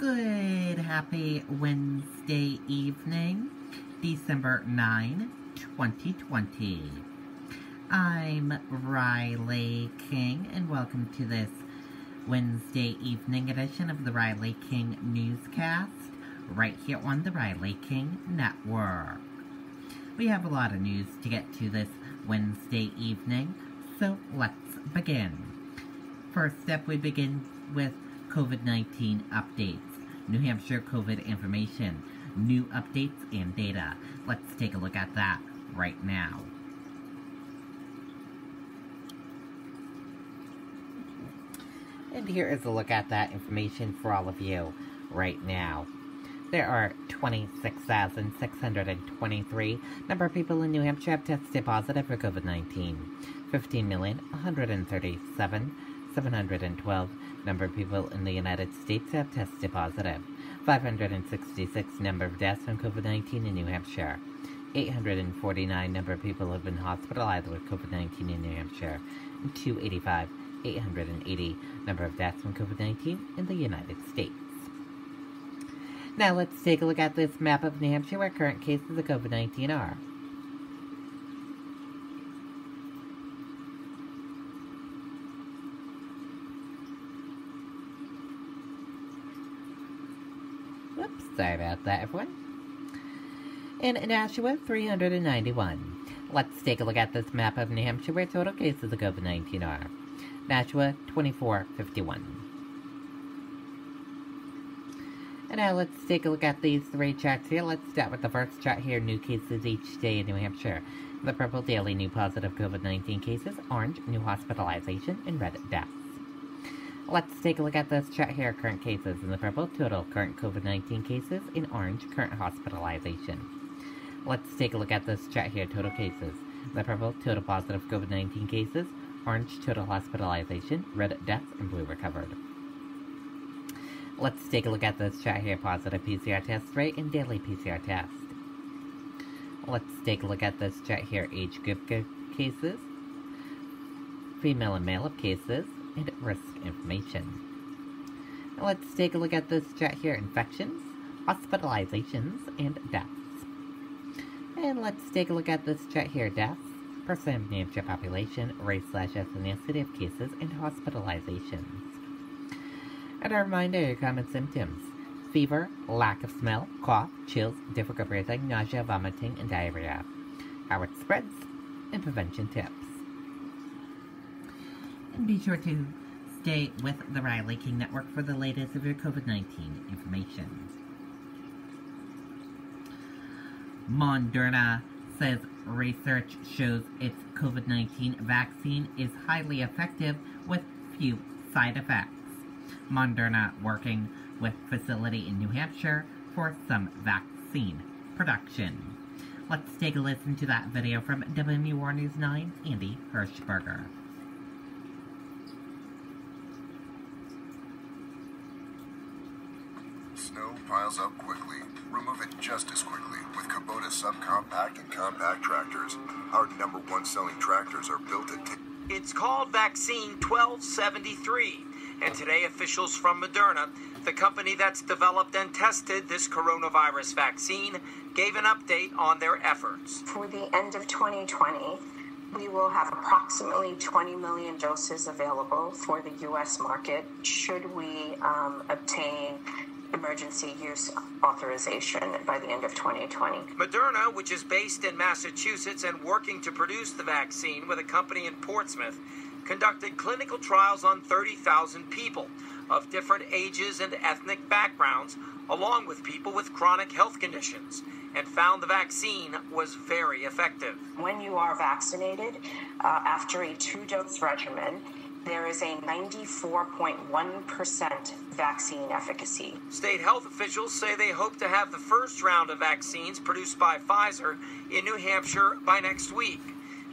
Good, happy Wednesday evening, December 9, 2020. I'm Riley King, and welcome to this Wednesday evening edition of the Riley King Newscast, right here on the Riley King Network. We have a lot of news to get to this Wednesday evening, so let's begin. First up, we begin with COVID-19 updates. New Hampshire COVID information, new updates and data. Let's take a look at that right now. And here is a look at that information for all of you right now. There are 26,623 number of people in New Hampshire have tested positive for COVID-19. 15,137,712 number of people in the United States have tested positive. 566 number of deaths from COVID-19 in New Hampshire. 849 number of people have been hospitalized with COVID-19 in New Hampshire. And 880 number of deaths from COVID-19 in the United States. Now let's take a look at this map of New Hampshire where current cases of COVID-19 are. Whoops, sorry about that, everyone. In Nashua, 391. Let's take a look at this map of New Hampshire where total cases of COVID-19 are. Nashua, 2451. And now let's take a look at these three charts here. Let's start with the first chart here, new cases each day in New Hampshire. The purple, daily new positive COVID-19 cases, orange, new hospitalization, and red, deaths. Let's take a look at this chart here, current cases in the purple, total current COVID-19 cases, in orange, current hospitalization. Let's take a look at this chart here, total cases. The purple, total positive COVID-19 cases, orange, total hospitalization, red, deaths, and blue, recovered. Let's take a look at this chart here, positive PCR test rate and daily PCR test. Let's take a look at this chart here, age group cases, female and male of cases, and risk information. Now let's take a look at this chart here, infections, hospitalizations, and deaths. And let's take a look at this chart here, deaths, percent of New Hampshire population, race/ethnicity of cases, and hospitalizations. And a reminder, your common symptoms: fever, lack of smell, cough, chills, difficult breathing, nausea, vomiting, and diarrhea. How it spreads, and prevention tips. And be sure to stay with the Riley King Network for the latest of your COVID-19 information. Moderna says research shows its COVID-19 vaccine is highly effective with few side effects. Moderna working with facility in New Hampshire for some vaccine production. Let's take a listen to that video from WMUR News 9's Andy Hirschberger. Snow piles up quickly. Remove it just as quickly with Kubota subcompact and compact tractors. Our #1 selling tractors are built at... It's called Vaccine 1273. And today, officials from Moderna, the company that's developed and tested this coronavirus vaccine, gave an update on their efforts. For the end of 2020, we will have approximately 20 million doses available for the U.S. market should we obtain emergency use authorization by the end of 2020. Moderna, which is based in Massachusetts and working to produce the vaccine with a company in Portsmouth, conducted clinical trials on 30,000 people of different ages and ethnic backgrounds, along with people with chronic health conditions, and found the vaccine was very effective. When you are vaccinated, after a 2-dose regimen, there is a 94.1% vaccine efficacy. State health officials say they hope to have the first round of vaccines produced by Pfizer in New Hampshire by next week.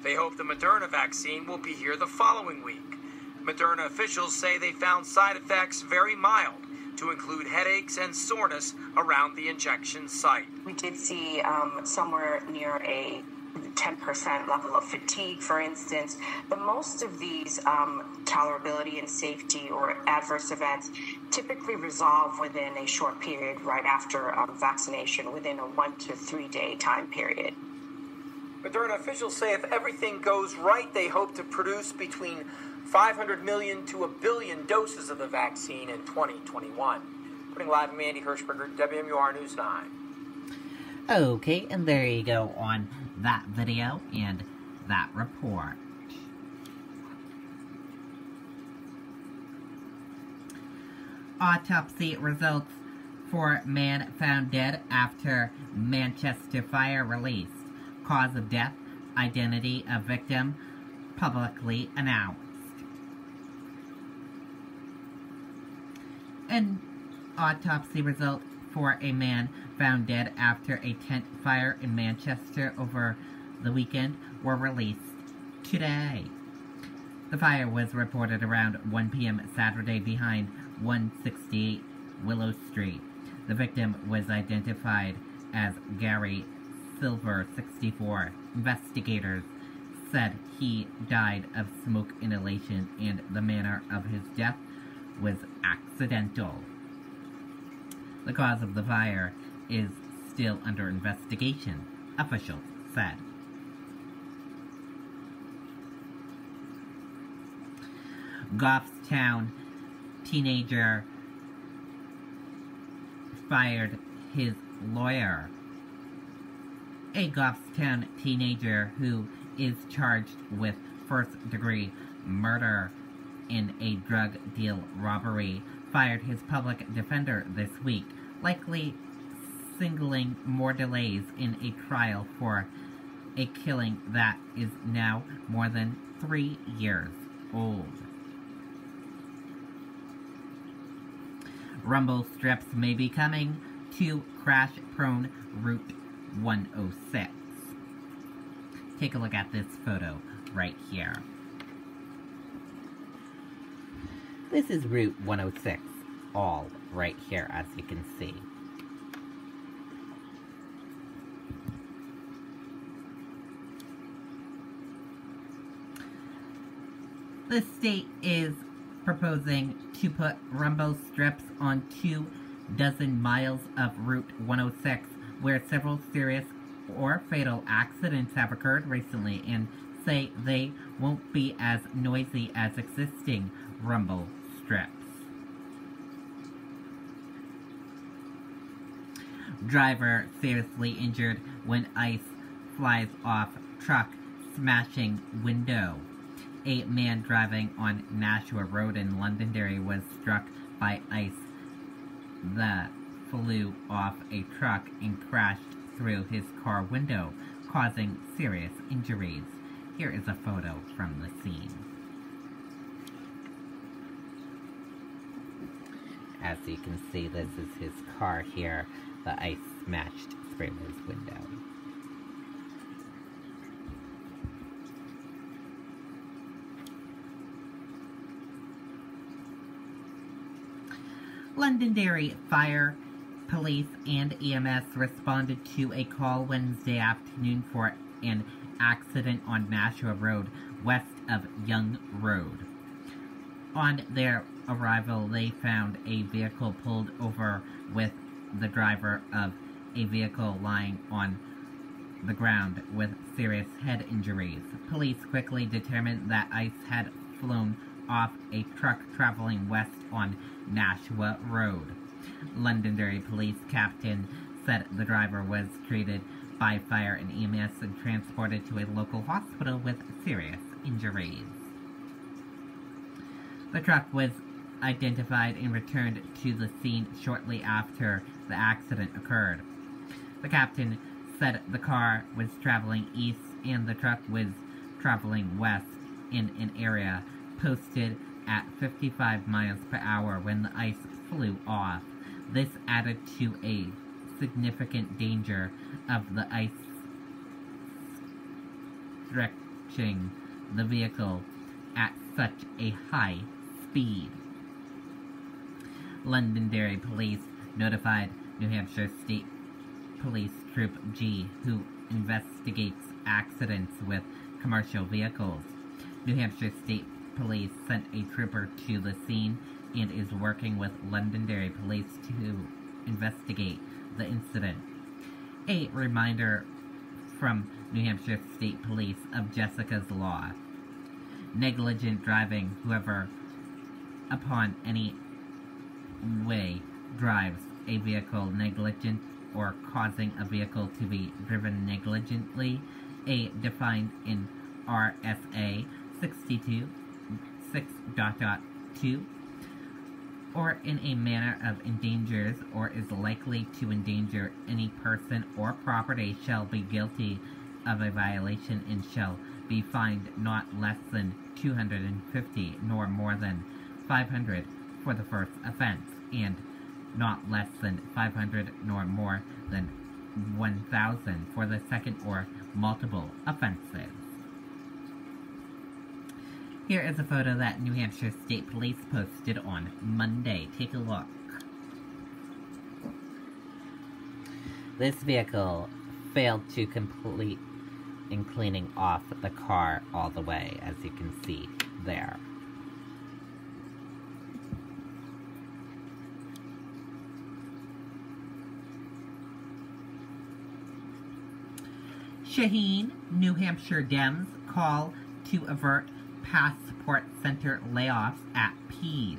They hope the Moderna vaccine will be here the following week. Moderna officials say they found side effects very mild, to include headaches and soreness around the injection site. We did see somewhere near a 10% level of fatigue, for instance. But most of these tolerability and safety or adverse events typically resolve within a short period right after vaccination, within a 1 to 3 day time period. Moderna officials say if everything goes right, they hope to produce between 500 million to 1 billion doses of the vaccine in 2021. Putting live, I'm Andy Hirschberger, WMUR News 9. Okay, and there you go on that video and that report. Autopsy results for man found dead after Manchester fire released. Cause of death, identity of victim, publicly announced. An autopsy result for a man found dead after a tent fire in Manchester over the weekend were released today. The fire was reported around 1 p.m. Saturday behind 168 Willow Street. The victim was identified as Gary Silver, 64. Investigators said he died of smoke inhalation and the manner of his death was accidental. The cause of the fire is still under investigation, officials said. Goffstown teenager fired his lawyer. A Goffstown teenager who is charged with first-degree murder in a drug deal robbery fired his public defender this week, likely signaling more delays in a trial for a killing that is now more than 3 years old. Rumble strips may be coming to crash-prone Route 106. Take a look at this photo right here. This is Route 106, all right here, as you can see. The state is proposing to put rumble strips on 24 miles of Route 106, where several serious or fatal accidents have occurred recently, and say they won't be as noisy as existing rumble strips. Driver seriously injured when ice flies off truck, smashing window. A man driving on Nashua Road in Londonderry was struck by ice that flew off a truck and crashed through his car window, causing serious injuries. Here is a photo from the scene. As you can see, this is his car here. The ice smashed through his window. Londonderry Fire, Police, and EMS responded to a call Wednesday afternoon for an accident on Nashua Road, west of Young Road. On their arrival, they found a vehicle pulled over with the driver of a vehicle lying on the ground with serious head injuries. Police quickly determined that ice had flown off a truck traveling west on Nashua Road. Londonderry Police Captain said the driver was treated by fire and EMS and transported to a local hospital with serious injuries. The truck was identified and returned to the scene shortly after the accident occurred. The captain said the car was traveling east and the truck was traveling west in an area posted at 55 miles per hour when the ice flew off. This added to a significant danger of the ice stretching the vehicle at such a high speed. Londonderry Police notified New Hampshire State Police Troop G, who investigates accidents with commercial vehicles. New Hampshire State Police sent a trooper to the scene and is working with Londonderry Police to investigate the incident. A reminder from New Hampshire State Police of Jessica's Law. Negligent driving, whoever upon any way drives a vehicle negligent or causing a vehicle to be driven negligently, A defined in RSA 62.6.2, or in a manner of endangers or is likely to endanger any person or property, shall be guilty of a violation and shall be fined not less than $250 nor more than $500 for the first offense, and not less than $500 nor more than $1,000 for the second or multiple offenses. Here is a photo that New Hampshire State Police posted on Monday. Take a look. This vehicle failed to complete in cleaning off the car all the way, as you can see there. Shaheen, New Hampshire Dems call to avert passport center layoffs at Pease.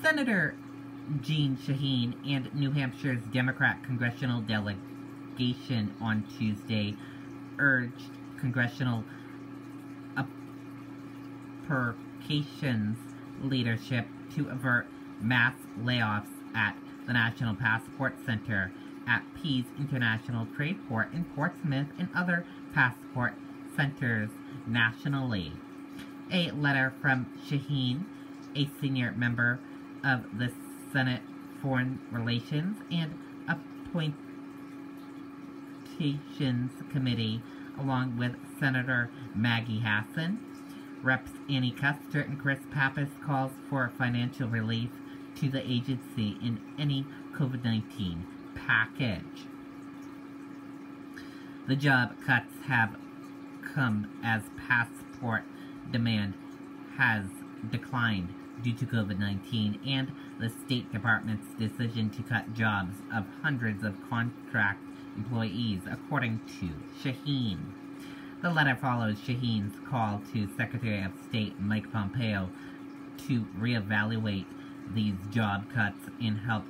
Senator Jeanne Shaheen and New Hampshire's Democrat congressional delegation on Tuesday urged congressional appropriations leadership to avert mass layoffs at the National Passport Center at Pease International Trade Port in Portsmouth and other passport centers nationally. A letter from Shaheen, a senior member of the Senate Foreign Relations and Appointations Committee, along with Senator Maggie Hassan, Reps Annie Custer and Chris Pappas, calls for financial relief to the agency in any COVID-19 package. The job cuts have come as passport demand has declined due to COVID-19 and the State Department's decision to cut jobs of hundreds of contract employees, according to Shaheen. The letter follows Shaheen's call to Secretary of State Mike Pompeo to reevaluate these job cuts and help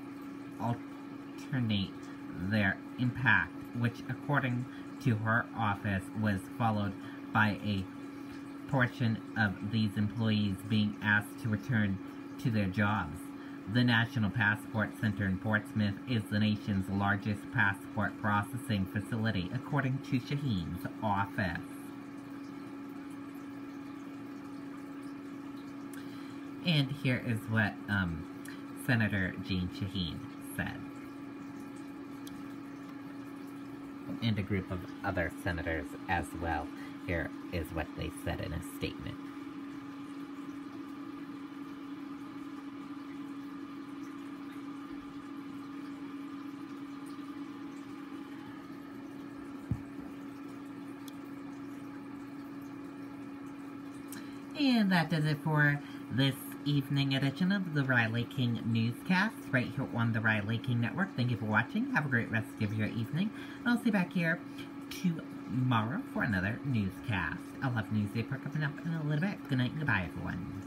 alternate their impact, which, according to her office, was followed by a portion of these employees being asked to return to their jobs. The National Passport Center in Portsmouth is the nation's largest passport processing facility, according to Shaheen's office. And here is what Senator Jeanne Shaheen said. And a group of other senators as well. Here is what they said in a statement. And that does it for this evening edition of the Riley King Newscast, right here on the Riley King Network. Thank you for watching. Have a great rest of your evening. And I'll see you back here tomorrow for another newscast. I'll have Newsday Park coming up in a little bit. Good night and goodbye, everyone.